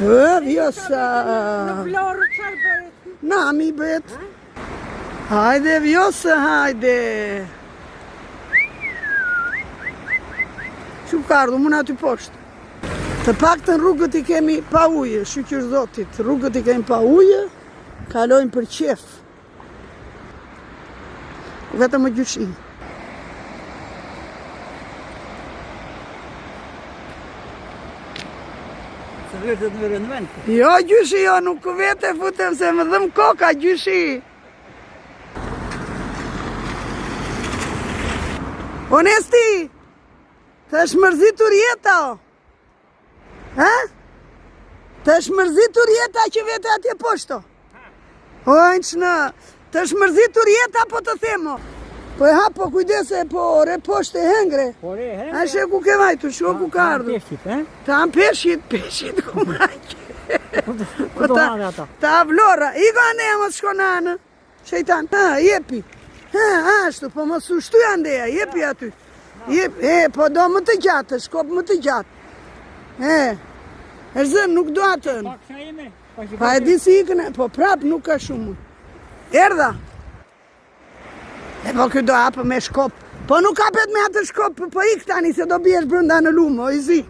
Vjosa. Në Vlorë çfarë bëhet? Nami bëhet. Hajde Vjosa, hajde. Që ka ardhur, muna aty poshtë. Të paktën rrugët i kemi pa ujë, shqyr zotit. Rrugët i kemi pa ujë, kalojnë për qef. Vetëm më gjyshi. Se vetët në vërën vend? Jo, gjyshi, jo, nuk vete futem se më dhëm koka, gjyshi. Onesti, të është mërzitur jeta, o? Ha? Të është mërzitur jeta që vete atje poshto? O, në, të është mërzitur jeta po të themo. Po e hapo kujdese, po re poshte hengre. Po re hengre? A shë ku ke vajtu, shko ku ka ardhur. Ta peshit, eh? Ta peshit ku majke. Po do hanë ata. Ta vlora, i ka ne më shko në anë. Shejtan, ha, jepi. Ha, ashtu, po më sushtu janë deja, jepi aty. Po do më të gjatë, shkop më të gjatë. E zënë, nuk do atën. Pak sa ime? Pa e di si ikën, po prap nuk ka shumë. Erdha. E po kjo do apë me shkop. Po nuk kapet me atë shkop, po ik tani se do bjesh brënda në lumë, o i zi.